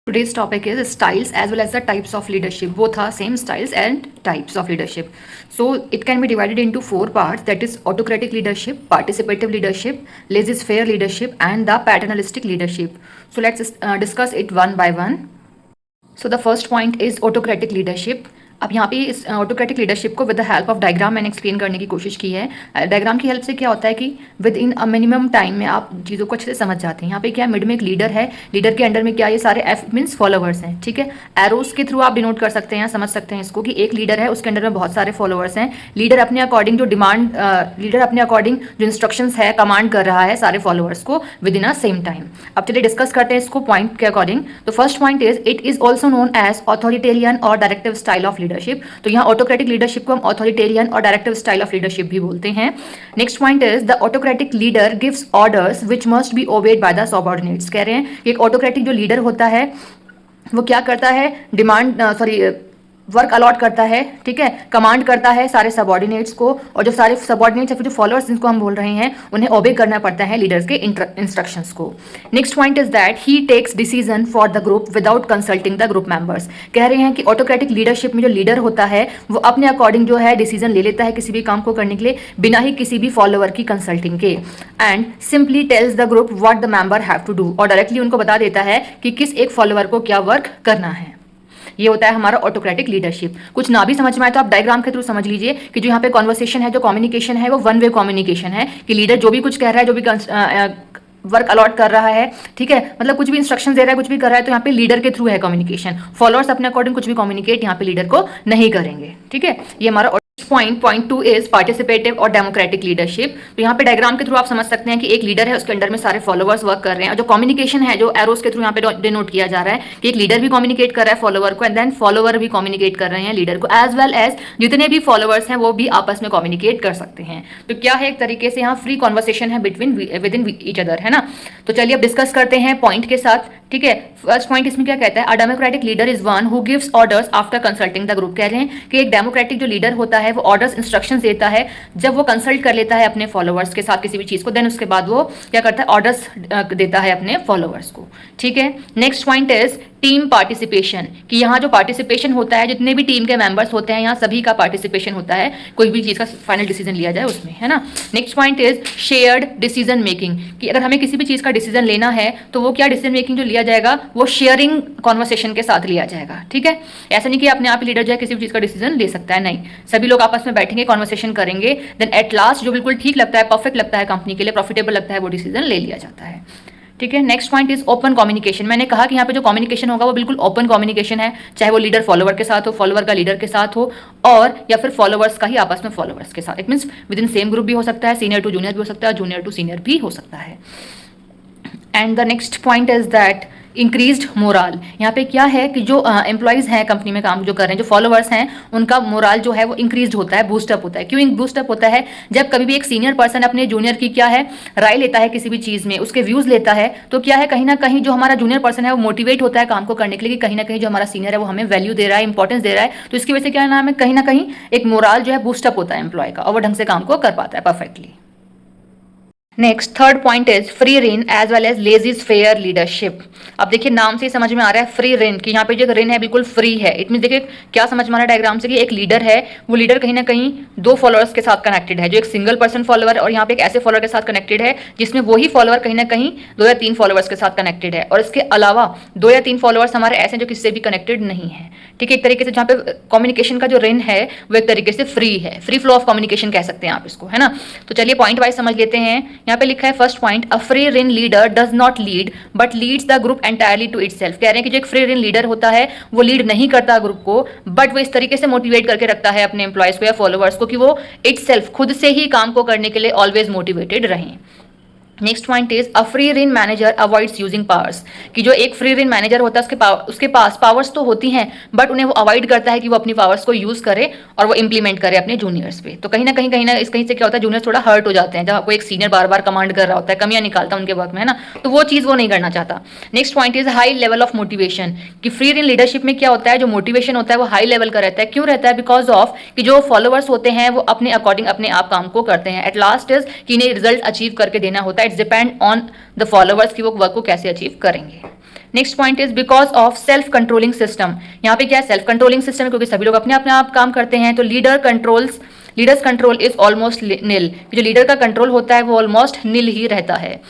Today's topic is styles as well as the types of leadership. Both are same styles and types of leadership. So it can be divided into four parts, that is autocratic leadership, participative leadership, laissez-faire leadership and the paternalistic leadership. So let's discuss it one by one. So the first point is autocratic leadership. अब यहाँ पे इस autocratic leadership को with the help of diagram मैंने explain करने की कोशिश की है। डायग्राम की हेल्प से क्या होता है कि with in a minimum time में आप चीज़ों को अच्छे से समझ जाते हैं। यहाँ पे क्या मिड में एक लीडर है, लीडर के अंडर में क्या ये सारे एफ मीन्स फॉलोवर्स हैं, ठीक है। एरोस के थ्रू आप डिनोट कर सकते हैं, समझ सकते हैं इसको कि एक लीडर है, उसके अंडर में बहुत सारे फॉलोवर्स हैं। लीडर अपने अकॉर्डिंग जो इंस्ट्रक्शंस है कमांड कर रहा है सारे फॉलोवर्स को with in a same time. अब चलिए डिस्कस करते हैं इसको पॉइंट के अकॉर्डिंग। तो first point is it is also known as authoritarian और डायरेक्टिव स्टाइल ऑफ लीडरशिप। तो यहाँ ऑटोक्रेटिक लीडरशिप को हम ऑथोरिटेरियन और डायरेक्टिव स्टाइल ऑफ लीडरशिप भी बोलते हैं। Next point is the autocratic leader gives orders which must be obeyed by the subordinates. कह रहे हैं कि एक ऑटोक्रेटिक जो लीडर होता है वो क्या करता है, वर्क अलॉट करता है, ठीक है, कमांड करता है सारे सबऑर्डिनेट्स को, और जो सारे सबऑर्डिनेट्स या फिर जो फॉलोअर्स जिनको हम बोल रहे हैं उन्हें ओबे करना पड़ता है लीडर्स के इंस्ट्रक्शंस को। Next point is that he takes decision for the group without consulting the group members. कह रहे हैं कि ऑटोक्रेटिक लीडरशिप में जो लीडर होता है वो अपने अकॉर्डिंग जो है डिसीजन ले लेता है किसी भी काम को करने के लिए बिना ही किसी भी फॉलोअर की कंसल्टिंग के, and simply tells the group what the member have to do, और डायरेक्टली उनको बता देता है कि किस एक फॉलोअर को क्या वर्क करना है। ये होता है हमारा ऑटोक्रेटिक लीडरशिप। कुछ ना भी समझ में आए तो आप डायग्राम के थ्रू समझ लीजिए कि जो यहाँ पे कॉन्वर्सेशन है, जो कम्युनिकेशन है वो वन वे कम्युनिकेशन है, कि लीडर जो भी कुछ कह रहा है, जो भी वर्क अलॉट कर रहा है, ठीक है, मतलब कुछ भी इंस्ट्रक्शन दे रहा है, कुछ भी कर रहा है, तो यहाँ पे लीडर के थ्रू है कम्युनिकेशन। फॉलोअर्स अपने अकॉर्डिंग कुछ भी कम्युनिकेट यहाँ पे लीडर को नहीं करेंगे, ठीक है। ये हमारा पॉइंट 2 इज पार्टिसिपेटिव और डेमोक्रेटिक लीडरशिप। तो यहाँ पे डायग्राम के थ्रू आप समझ सकते हैं कि एक लीडर है, उसके अंडर में सारे फॉलोअर्स वर्क कर रहे हैं, और जो कम्युनिकेशन है जो एरोस के थ्रू यहाँ पे डिनोट किया जा रहा है कि एक लीडर भी कम्युनिकेट कर रहा है फॉलोअर को, एंड देन फॉलोअर भी कम्युनिकेट कर रहे हैं लीडर को, एज वेल एज जितने भी फॉलोअर्स हैं वो भी आपस में कम्युनिकेट कर सकते हैं। तो क्या है, एक तरीके से यहाँ फ्री कॉन्वर्सेशन है विद इन ईच अदर, है ना। तो चलिए अब डिस्कस करते हैं पॉइंट के साथ, ठीक है। फर्स्ट पॉइंट इसमें क्या कहता है, a democratic leader is one who gives orders after consulting the group. कह रहे हैं कि एक डेमोक्रेटिक जो लीडर होता है वो ऑर्डर्स इंस्ट्रक्शंस देता है जब वो कंसल्ट कर लेता है अपने फॉलोअर्स के साथ किसी भी चीज को, देन उसके बाद वो क्या करता है, ऑर्डर्स देता है अपने फॉलोअर्स को, ठीक है। Next point is team participation, कि यहाँ जो पार्टिसिपेशन होता है, जितने भी टीम के मेंबर्स होते हैं यहाँ सभी का पार्टिसिपेशन होता है, कोई भी चीज का फाइनल डिसीजन लिया जाए उसमें, है ना। Next point is shared decision making, कि अगर हमें किसी भी चीज का डिसीजन लेना है तो वो क्या डिसीजन मेकिंग जो लिया जाएगा वो शेयरिंग कॉन्वर्सेशन के साथ लिया जाएगा, ठीक है। ऐसा नहीं कि अपने आप लीडर जो है किसी भी चीज का डिसीजन ले सकता है, नहीं, सभी लोग आपस में बैठेंगे, कॉन्वर्सेशन करेंगे, देन एट लास्ट जो बिल्कुल ठीक लगता है, परफेक्ट लगता है, कंपनी के लिए प्रॉफिटेबल लगता है, वो डिसीजन ले लिया जाता है, ठीक है। Next point is open communication. मैंने कहा कि यहाँ पे जो कम्युनिकेशन होगा वो बिल्कुल ओपन कम्युनिकेशन है, चाहे वो लीडर फॉलोअर के साथ हो, फॉलोअर का लीडर के साथ हो, और या फिर फॉलोअर्स का ही आपस में फॉलोअर्स के साथ। It means with in same group भी हो सकता है, सीनियर टू जूनियर भी हो सकता है, जूनियर टू सीनियर भी हो सकता है। And the next point is that increased moral. यहाँ पे क्या है कि जो एम्प्लॉयज़ हैं कंपनी में काम जो कर रहे हैं, जो फॉलोअर्स हैं, उनका मोरल जो है वो इंक्रीज होता है, बूस्टअप होता है। क्यों बूस्टअप होता है, जब कभी भी एक सीनियर पर्सन अपने जूनियर की क्या है राय लेता है किसी भी चीज़ में, उसके व्यूज़ लेता है, तो क्या है कहीं ना कहीं जो हमारा जूनियर पर्सन है वो मोटिवेट होता है काम को करने के लिए, कि कहीं ना कहीं जो हमारा सीनियर है वो हमें वैल्यू दे रहा है, इंपॉर्टेंस दे रहा है, तो इसकी वजह से क्या नाम है, कहीं ना कहीं एक मोरल जो है बूस्टअप होता है एम्प्लॉय का, और वो ढंग से काम को कर पाता है perfectly. Next third point is free rein as well as laissez faire leadership. अब देखिए नाम से ही समझ में आ रहा है फ्री रेन, कि यहाँ पे जो रेन है बिल्कुल फ्री है। इट मीन देखिए क्या समझ में आ रहा है डायग्राम से कि एक लीडर है, वो लीडर कहीं ना कहीं दो फॉलोअर्स के साथ कनेक्टेड है, जो एक सिंगल पर्सन फॉलोअर और यहाँ पे एक ऐसे फॉलोअर के साथ कनेक्टेड है जिसमें वही फॉलोअर कहीं ना कहीं 2 या 3 फॉलोअर्स के साथ कनेक्टेड है, और इसके अलावा 2 या 3 फॉलोअर्स हमारे ऐसे जो किससे भी कनेक्टेड नहीं है, ठीक है। एक तरीके से जहाँ पे कम्युनिकेशन का जो रेन है वो एक तरीके से फ्री है, फ्री फ्लो ऑफ कम्युनिकेशन कह सकते हैं आप इसको, है ना। तो चलिए पॉइंट वाइज समझ लेते हैं। यहाँ पे लिखा है first point, a free rein leader does not lead but leads the group entirely to itself. कह रहे हैं कि जो एक फ्री रेन लीडर होता है वो लीड नहीं करता ग्रुप को, बट वो इस तरीके से मोटिवेट करके रखता है अपने एम्प्लॉयज को या फॉलोअर्स को कि वो इटसेल्फ खुद से ही काम को करने के लिए ऑलवेज मोटिवेटेड रहें। Next point is a free rain manager avoids using powers, कि जो एक फ्री रेन मैनेजर होता है उसके पास पावर्स तो होती हैं, बट उन्हें वो अवॉइड करता है कि वो अपनी पावर्स को यूज करे और वो इंप्लीमेंट करे अपने जूनियर्स पे। तो कहीं ना कहीं से क्या होता है, जूनियर्स थोड़ा हर्ट हो जाते हैं जब कोई एक सीनियर बार बार कमांड कर रहा होता है, कमियां निकालता है उनके वर्क में, है ना, तो वो चीज़ वो नहीं करना चाहता। Next point is high level of motivation, कि फ्री रेन लीडरशिप में क्या होता है, जो मोटिवेशन होता है वो हाई लेवल का रहता है। क्यों रहता है, बिकॉज ऑफ कि जो फॉलोअर्स होते हैं वो अपने अकॉर्डिंग अपने आप काम को करते हैं। एट लास्ट इज कि इन्हें रिजल्ट अचीव करके देना होता है, it's depend on the followers की वो वर्क को कैसे अचीव करेंगे। Next point is because of self controlling system. यहाँ पे क्या है, सेल्फ कंट्रोलिंग सिस्टम, क्योंकि सभी लोग अपने अपने आप काम करते हैं, तो लीडर्स कंट्रोल इज ऑलमोस्ट निल। जो लीडर का कंट्रोल होता है वो ऑलमोस्ट निल ही रहता है।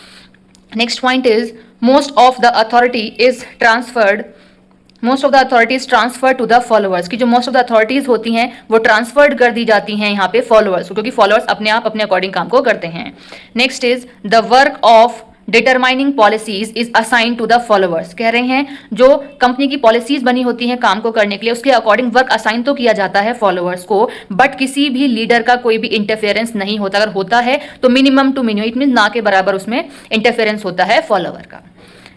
Next point is most of the authority is transferred to the followers, की जो मोस्ट ऑफ द अथॉरिटीज होती हैं वो ट्रांसफर्ड कर दी जाती हैं यहाँ पे फॉलोअर्स, क्योंकि फॉलोअर्स अपने आप अपने अकॉर्डिंग काम को करते हैं। Next is the work of determining policies is assign to the followers. कह रहे हैं जो कंपनी की पॉलिसीज बनी होती हैं काम को करने के लिए, उसके अकॉर्डिंग वर्क असाइन तो किया जाता है फॉलोअर्स को, बट किसी भी लीडर का कोई भी इंटरफेरेंस नहीं होता। अगर होता है तो minimum to minimum, it mean ना के बराबर उसमें इंटरफेरेंस होता है फॉलोअर का।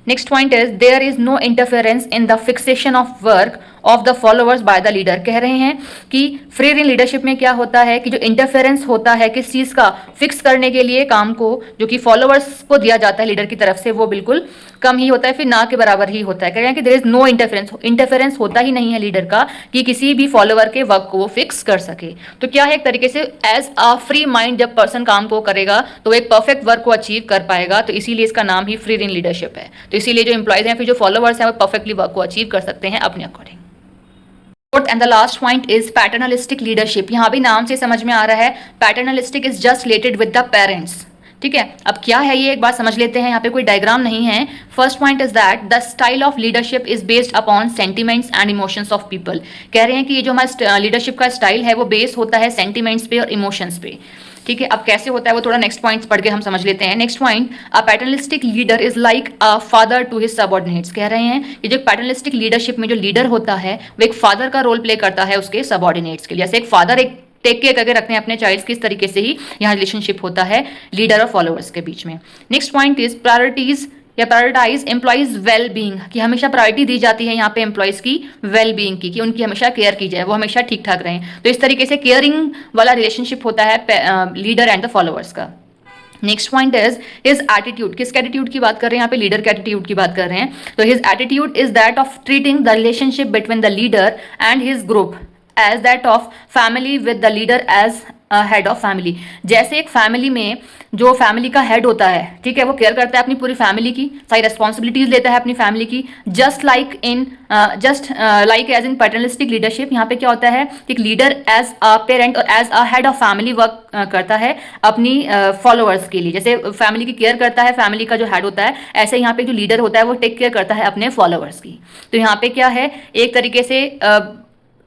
Next point is there is no interference in the fixation of work of the followers by the leader. कह रहे हैं कि फ्री रेन लीडरशिप में क्या होता है कि जो इंटरफेरेंस होता है किस चीज का फिक्स करने के लिए काम को, जो कि फॉलोअर्स को दिया जाता है लीडर की तरफ से, वो बिल्कुल कम ही होता है, फिर ना के बराबर ही होता है। कह रहे हैं कि देयर इज नो इंटरफेरेंस होता ही नहीं है लीडर का कि किसी भी फॉलोअर के वर्क को वो फिक्स कर सके। तो क्या है, एक तरीके से एज अ फ्री माइंड जब पर्सन काम को करेगा तो वो एक परफेक्ट वर्क को अचीव कर पाएगा, तो इसीलिए इसका नाम ही फ्री रेन लीडरशिप है। तो इसीलिए जो एम्प्लॉयज हैं फिर जो फॉलोअर्स हैं वो परफेक्टली वर्क को अचीव कर सकते हैं अपने according. Fourth and the last point is paternalistic leadership. यहाँ भी नाम से समझ में आ रहा है, paternalistic is just related with the parents. ठीक है, अब क्या है ये एक बार समझ लेते हैं। यहाँ पे कोई डायग्राम नहीं है। First point is that the style of leadership is based upon sentiments and emotions of people. कह रहे हैं कि ये जो हमारा लीडरशिप का स्टाइल है वो बेस होता है सेंटिमेंट्स पे और इमोशंस पे। ठीक है, अब कैसे होता है वो थोड़ा नेक्स्ट पॉइंट पढ़ के हम समझ लेते हैं। Next point, a paternalistic leader is like a father to his subordinates. कह रहे हैं कि जो पैटर्नलिस्टिक लीडरशिप में जो लीडर होता है वो एक फादर का रोल प्ले करता है उसके सबऑर्डिनेट्स के लिए। जैसे एक फादर एक टेक केयर करके रखते हैं अपने चाइल्ड की, इस तरीके से ही यहाँ रिलेशनशिप होता है लीडर और फॉलोअर्स के बीच में। नेक्स्ट पॉइंट इज प्रायोरिटीज या प्रायोरिटाइज एम्प्लॉइज वेल बीइंग, कि हमेशा प्रायोरिटी दी जाती है यहाँ पे एम्प्लॉइज की वेल बीइंग की, कि उनकी हमेशा केयर की जाए, वो हमेशा ठीक ठाक रहें। तो इस तरीके से केयरिंग वाला रिलेशनशिप होता है लीडर एंड द फॉलोअर्स का। Next point is his attitude. किसके एटीट्यूड की बात कर रहे हैं यहाँ पे, लीडर के एटीट्यूड की बात कर रहे हैं। तो his attitude is that of treating the relationship between the leader and his group as that of family with the leader as head of family. जैसे एक फैमिली में जो फैमिली का हेड होता है, ठीक है, वो केयर करता है अपनी पूरी फैमिली की, सारी रेस्पॉन्सिबिलिटीज लेता है अपनी फैमिली की, just like as in paternalistic leadership. यहाँ पे क्या होता है कि लीडर एज अ पेरेंट और as a head of family work करता है अपनी फॉलोअर्स के लिए। जैसे फैमिली की केयर करता है, फैमिली का जो हेड होता है, ऐसे यहाँ पे जो लीडर होता है वो टेक केयर करता है अपने फॉलोअर्स की। तो यहाँ पे क्या है, एक तरीके से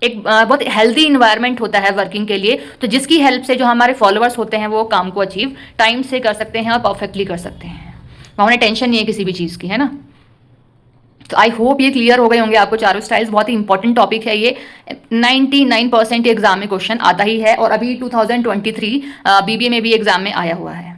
एक बहुत हेल्दी इन्वायरमेंट होता है वर्किंग के लिए, तो जिसकी हेल्प से जो हमारे फॉलोअर्स होते हैं वो काम को अचीव टाइम से कर सकते हैं और परफेक्टली कर सकते हैं। वहाँ उन्हें टेंशन नहीं है किसी भी चीज़ की, है ना। तो आई होप ये क्लियर हो गए होंगे आपको चारों स्टाइल्स। बहुत ही इंपॉर्टेंट टॉपिक है ये, 99% एग्जाम में क्वेश्चन आता ही है, और अभी 2023 बीबीए में भी एग्जाम में आया हुआ है।